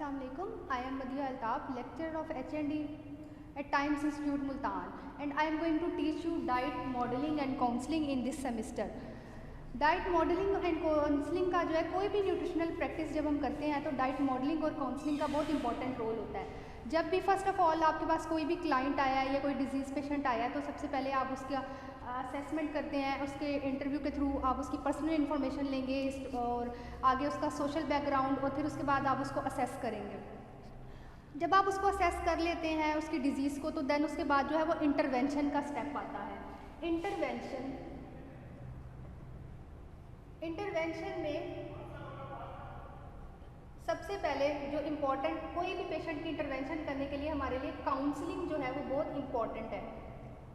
Assalamualaikum. I am Madhya Altaf, lecturer of HND at Times Institute Multan, and I am going to teach you diet modeling and counseling in this semester. Diet modelling and counselling का जो है कोई भी nutritional practice जब हम करते हैं तो डाइट मॉडलिंग और काउंसलिंग का बहुत इंपॉर्टेंट रोल होता है। जब भी फर्स्ट ऑफ ऑल आपके पास कोई भी क्लाइंट आया है या कोई डिजीज़ पेशेंट आया है तो सबसे पहले आप उसका असेसमेंट करते हैं, उसके इंटरव्यू के थ्रू आप उसकी पर्सनल इन्फॉर्मेशन लेंगे और आगे उसका सोशल बैकग्राउंड और फिर उसके बाद आप उसको असेस करेंगे। जब आप उसको असेस कर लेते हैं उसकी डिजीज़ को तो देन उसके बाद जो है वो इंटरवेंशन का स्टेप आता है। इंटरवेंशन में सबसे पहले जो इम्पोर्टेंट कोई भी पेशेंट की इंटरवेंशन करने के लिए हमारे लिए काउंसलिंग जो है वो बहुत इम्पॉर्टेंट है।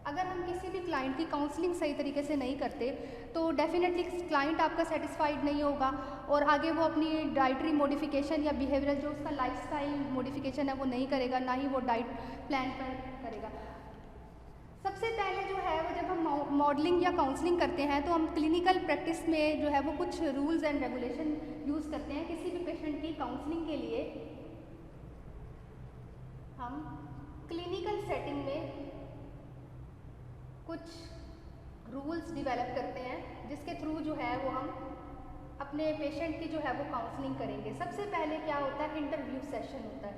अगर हम किसी भी क्लाइंट की काउंसलिंग सही तरीके से नहीं करते तो डेफिनेटली क्लाइंट आपका सेटिस्फाइड नहीं होगा और आगे वो अपनी डाइटरी मॉडिफिकेशन या बिहेवियरल जो उसका लाइफस्टाइल मॉडिफिकेशन है वो नहीं करेगा, ना ही वो डाइट प्लान पर करेगा। सबसे पहले जो है वो जब हम मॉडलिंग या काउंसलिंग करते हैं तो हम क्लिनिकल प्रैक्टिस में जो है वो कुछ रूल्स एंड रेगुलेशन यूज़ करते हैं। किसी भी पेशेंट की काउंसलिंग के लिए हम क्लिनिकल सेटिंग में कुछ रूल्स डेवलप करते हैं जिसके थ्रू जो है वो हम अपने पेशेंट की जो है वो काउंसलिंग करेंगे। सबसे पहले क्या होता है, इंटरव्यू सेशन होता है।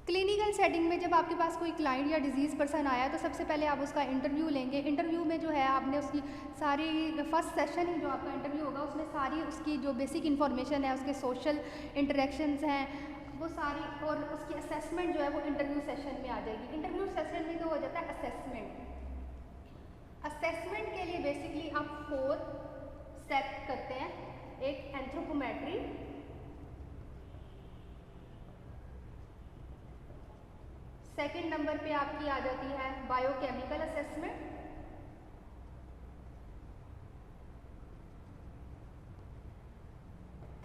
क्लिनिकल सेटिंग में जब आपके पास कोई क्लाइंट या डिजीज़ पर्सन आया तो सबसे पहले आप उसका इंटरव्यू लेंगे। इंटरव्यू में जो है आपने उसकी सारी फर्स्ट सेशन ही जो आपका इंटरव्यू होगा उसमें सारी उसकी जो बेसिक इन्फॉर्मेशन है, उसके सोशल इंटरेक्शंस हैं वो सारी, और उसकी असेसमेंट जो है वो इंटरव्यू सेशन में आ जाएगी। इंटरव्यू सेशन में तो हो जाता है असेसमेंट। असेसमेंट के लिए बेसिकली आप 4 स्टेप करते हैं। एक एंथ्रोपोमेट्री, सेकंड नंबर पे आपकी आ जाती है बायोकेमिकल असेसमेंट,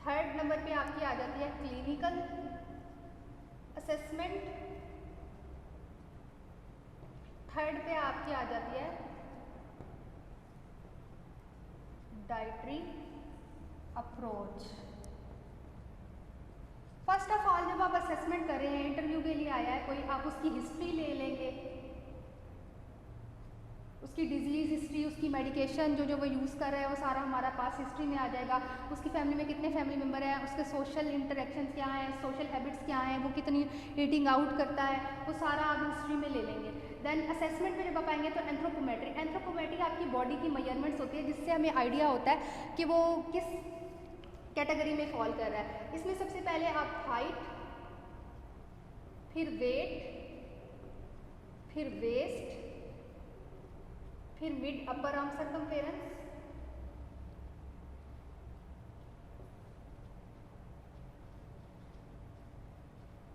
थर्ड नंबर पे आपकी आ जाती है क्लिनिकल असेसमेंट, थर्ड पे आपकी आ जाती है dietary approach. First of all जब आप असेसमेंट कर रहे हैं, इंटरव्यू के लिए आया है कोई, आप उसकी हिस्ट्री ले लेंगे, उसकी डिजीज़ हिस्ट्री, उसकी मेडिकेशन जो वो यूज़ कर रहा है वो सारा हमारा पास हिस्ट्री में आ जाएगा। उसकी फैमिली में कितने फैमिली मेम्बर हैं, उसके सोशल इंटरेक्शंस क्या हैं, सोशल हैबिट्स क्या हैं, वो कितनी ईटिंग आउट करता है, वो सारा आप हिस्ट्री में ले लेंगे। देन असेसमेंट में जब आप आएंगे तो एंथ्रोपोमेट्री। एंथ्रोपोमेट्री आपकी बॉडी की मेजरमेंट्स होती है जिससे हमें आइडिया होता है कि वो किस कैटेगरी में फॉल कर रहा है। इसमें सबसे पहले आप हाइट, फिर वेट, फिर वेस्ट, फिर मिड अपर आर्म सर्कमफेरेंस,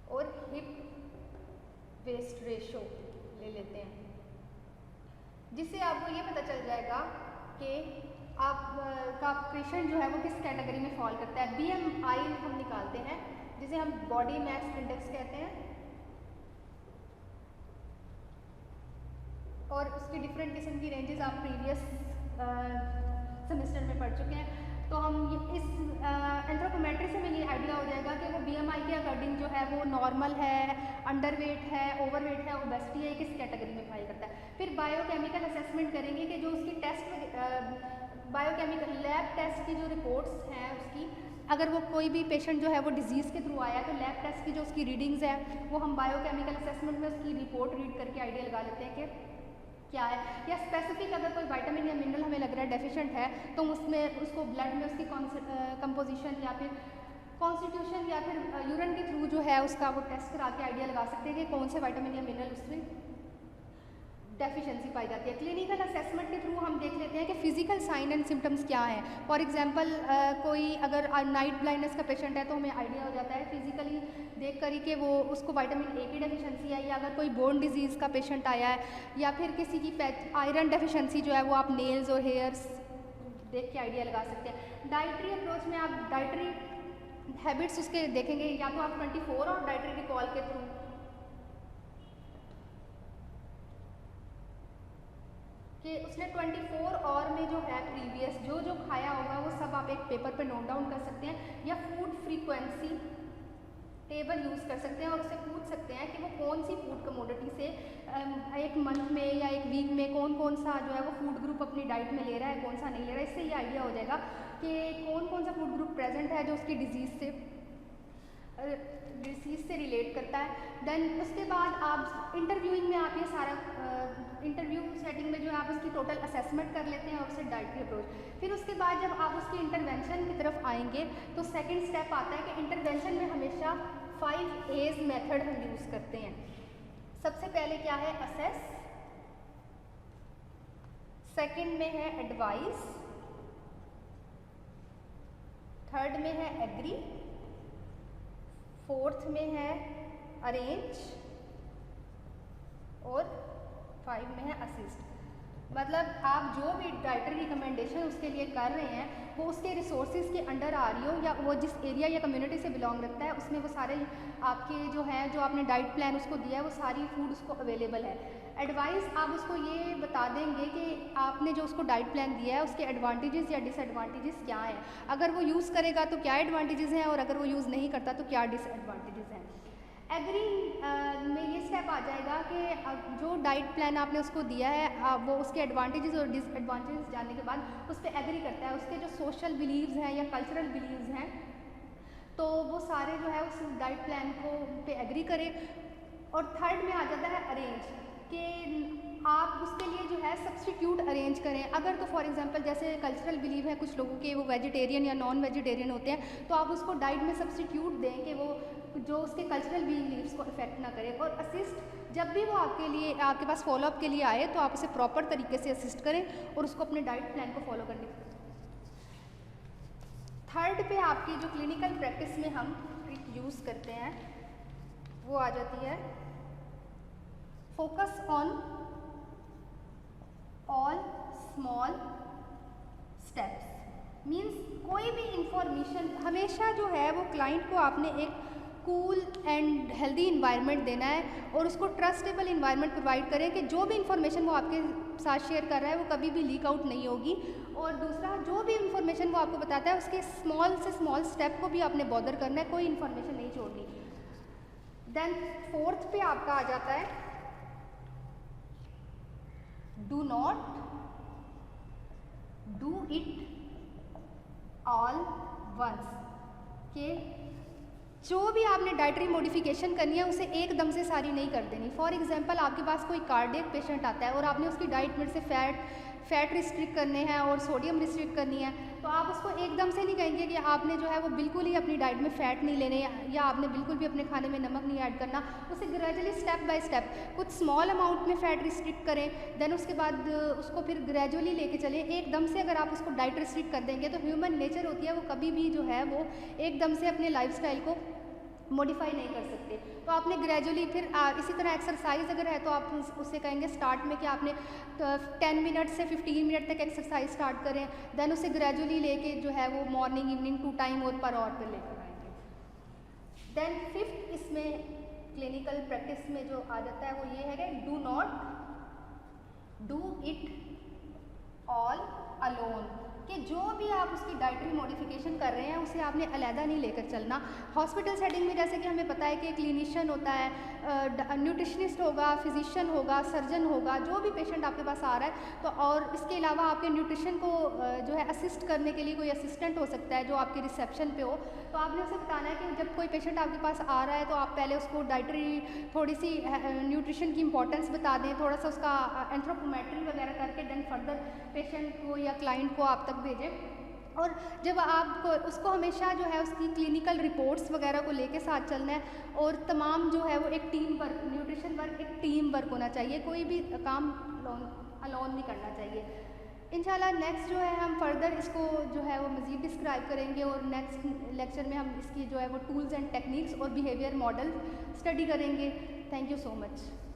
और हिप वेस्ट रेशो ले लेते हैं, जिससे आपको ये पता चल जाएगा कि आपका पेशेंट जो है वो किस कैटेगरी में फॉल करता है। BMI हम निकालते हैं जिसे हम बॉडी मास इंडेक्स कहते हैं, और उसकी डिफरेंट किस्म की रेंजेस आप प्रीवियस सेमेस्टर में पढ़ चुके हैं। तो हम इस एंथ्रोपोमेट्री से हमें ये आइडिया हो जाएगा कि वो BMI के अकॉर्डिंग जो है वो नॉर्मल है, अंडरवेट है, ओवरवेट है, ओबेसिटी है, किस कैटेगरी में फाइल करता है। फिर बायोकेमिकल असेसमेंट करेंगे कि जो उसकी टेस्ट बायोकेमिकल लैब टेस्ट की जो रिपोर्ट्स हैं उसकी, अगर वो कोई भी पेशेंट जो है वो डिजीज़ के थ्रू आया तो लैब टेस्ट की जो उसकी रीडिंग्स है वो हम बायोकेमिकल असेसमेंट में उसकी रिपोर्ट रीड करके आइडिया लगा लेते हैं कि क्या है। या स्पेसिफिक अगर कोई विटामिन या मिनरल हमें लग रहा है डेफिशिएंट है तो उसमें उसको ब्लड में उसकी कंपोजिशन या फिर कॉन्स्टिट्यूशन या फिर यूरिन के थ्रू जो है उसका वो टेस्ट करा के आइडिया लगा सकते हैं कि कौन से विटामिन या मिनरल उसमें डेफिशिएंसी पाई जाती है। क्लिनिकल असेसमेंट के थ्रू हम देख लेते हैं कि फिजिकल साइन एंड सिम्टम्स क्या हैं। फॉर एग्जांपल कोई अगर नाइट ब्लाइंडनेस का पेशेंट है तो हमें आइडिया हो जाता है फिजिकली देख कर ही कि वो उसको विटामिन A की डेफिशिएंसी है, या अगर कोई बोन डिजीज़ का पेशेंट आया है या फिर किसी की आयरन डेफिशिएंसी जो है वो आप नेल्स और हेयर्स देख के आइडिया लगा सकते हैं। डाइटरी अप्रोच में आप डाइटरी हैबिट्स उसके देखेंगे, या तो आप 24 और डाइटरी रिकॉल के थ्रू, कि उसने 24 आवर में जो है प्रीवियस जो जो खाया होगा वो सब आप एक पेपर पे नोट डाउन कर सकते हैं, या फूड फ्रीक्वेंसी टेबल यूज़ कर सकते हैं और उससे पूछ सकते हैं कि वो कौन सी फूड कमोडिटी से एक मंथ में या एक वीक में कौन कौन सा जो है वो फूड ग्रुप अपनी डाइट में ले रहा है, कौन सा नहीं ले रहा है। इससे ये आइडिया हो जाएगा कि कौन कौन सा फूड ग्रुप प्रेजेंट है जो उसकी डिजीज़ से रिलेट करता है। देन उसके बाद आप इंटरव्यूइंग में आप ये सारा इंटरव्यू सेटिंग में जो है आप उसकी टोटल असेसमेंट कर लेते हैं और उससे डाइटरी अप्रोच। फिर उसके बाद जब आप उसकी इंटरवेंशन की तरफ आएंगे तो सेकंड स्टेप आता है कि इंटरवेंशन में हमेशा 5 A's मेथड हम यूज़ करते हैं। सबसे पहले क्या है, असेस, सेकंड में है एडवाइस, थर्ड में है एग्री, फोर्थ में है अरेंज और 5 में है असिस्ट। मतलब आप जो भी डाइटरी रिकमेंडेशन उसके लिए कर रहे हैं वो उसके रिसोर्सेज के अंडर आ रही हो, या वो जिस एरिया या कम्युनिटी से बिलोंग रखता है उसमें वो सारे आपके जो हैं जो आपने डाइट प्लान उसको दिया है वो सारी फूड उसको अवेलेबल है। एडवाइस आप उसको ये बता देंगे कि आपने जो उसको डाइट प्लान दिया है उसके एडवांटेजेस या डिसएडवांटेजेस क्या हैं, अगर वो यूज़ करेगा तो क्या एडवांटेजेस हैं और अगर वो यूज़ नहीं करता तो क्या डिसएडवांटेजेस हैं। एग्री में ये स्टेप आ जाएगा कि जो डाइट प्लान आपने उसको दिया है वो उसके एडवांटेजेस और डिसएडवांटेजेस जानने के बाद उस पर एग्री करता है। उसके जो सोशल बिलीव्स हैं या कल्चरल बिलीव्स हैं तो वो सारे जो है उस डाइट प्लान को पे एग्री करें। और थर्ड में आ जाता है अरेंज, कि आप उसके लिए जो है सब्स्टिट्यूट अरेंज करें। अगर तो फॉर एग्जांपल जैसे कल्चरल बिलीव है कुछ लोगों के वो वेजिटेरियन या नॉन वेजिटेरियन होते हैं तो आप उसको डाइट में सब्स्टिट्यूट दें कि वो जो उसके कल्चरल बिलीव्स को इफेक्ट ना करे। और असिस्ट, जब भी वो आपके पास फॉलोअप के लिए आए तो आप उसे प्रॉपर तरीके से असिस्ट करें और उसको अपने डाइट प्लान को फॉलो करने। थर्ड पे आपकी जो क्लिनिकल प्रैक्टिस में हम ट्रिक यूज़ करते हैं वो आ जाती है focus on all small steps. Means कोई भी इंफॉर्मेशन हमेशा जो है वो क्लाइंट को आपने एक कूल एंड हेल्दी इन्वायरमेंट देना है और उसको ट्रस्टेबल इन्वायरमेंट प्रोवाइड करें कि जो भी इंफॉर्मेशन वो आपके साथ शेयर कर रहा है वो कभी भी लीक आउट नहीं होगी। और दूसरा, जो भी इंफॉर्मेशन वो आपको बताता है उसके स्मॉल से स्मॉल स्टेप को भी आपने बॉदर करना है, कोई इन्फॉर्मेशन नहीं छोड़नी। देन फोर्थ पे आपका आ जाता है do not do it all once, के जो भी आपने डाइटरी मॉडिफिकेशन करनी है उसे एकदम से सारी नहीं कर देनी। फॉर एग्जांपल आपके पास कोई कार्डियक पेशेंट आता है और आपने उसकी डाइट में से फैट रिस्ट्रिक्ट करने हैं और सोडियम रिस्ट्रिक्ट करनी है तो आप उसको एकदम से नहीं कहेंगे कि आपने जो है वो बिल्कुल ही अपनी डाइट में फ़ैट नहीं लेने या आपने बिल्कुल भी अपने खाने में नमक नहीं ऐड करना। उसे ग्रेजुअली स्टेप बाय स्टेप कुछ स्मॉल अमाउंट में फ़ैट रिस्ट्रिक्ट करें, देन उसके बाद उसको फिर ग्रेजुअली लेके चलें। एकदम से अगर आप उसको डाइट रिस्ट्रिक्ट कर देंगे तो ह्यूमन नेचर होती है वो कभी भी जो है वो एकदम से अपने लाइफस्टाइल को मॉडिफाई नहीं कर सकते। तो आपने ग्रेजुअली फिर इसी तरह एक्सरसाइज अगर है तो आप उससे कहेंगे स्टार्ट में कि आपने 10 मिनट से 15 मिनट तक एक्सरसाइज स्टार्ट करें, देन उसे ग्रेजुअली लेके जो है वो मॉर्निंग इवनिंग 2 टाइम और पर आवर पर लेकर आएंगे। देन फिफ्थ इसमें क्लिनिकल प्रैक्टिस में जो आ जाता है वो ये है कि do not do it all alone, कि जो भी आप उसकी डाइटरी मॉडिफिकेशन कर रहे हैं उसे आपने अलहदा नहीं लेकर चलना। हॉस्पिटल सेटिंग में जैसे कि हमें पता है कि क्लिनिशियन होता है, न्यूट्रिशनिस्ट होगा, फिजिशियन होगा, सर्जन होगा, जो भी पेशेंट आपके पास आ रहा है तो और इसके अलावा आपके न्यूट्रिशन को जो है असिस्ट करने के लिए कोई असिस्टेंट हो सकता है जो आपके रिसेप्शन पे हो। तो आपने उसे बताना है कि जब कोई पेशेंट आपके पास आ रहा है तो आप पहले उसको डाइटरी थोड़ी सी न्यूट्रिशन की इंपॉर्टेंस बता दें, थोड़ा सा उसका एंथ्रोपोमेट्री वगैरह करके देन फर्दर पेशेंट को या क्लाइंट को आप तक भेजें। और जब आप उसको हमेशा जो है उसकी क्लिनिकल रिपोर्ट्स वगैरह को लेके साथ चलना है और तमाम जो है वो एक टीम वर्क, न्यूट्रिशन वर्क एक टीम वर्क होना चाहिए, कोई भी काम अलोन नहीं करना चाहिए। इंशाल्लाह नेक्स्ट जो है हम फर्दर इसको जो है वो मज़ीद डिस्क्राइब करेंगे और नेक्स्ट लेक्चर में हम इसकी जो है वो टूल्स एंड टेक्निक्स और बिहेवियर मॉडल स्टडी करेंगे। Thank you so much.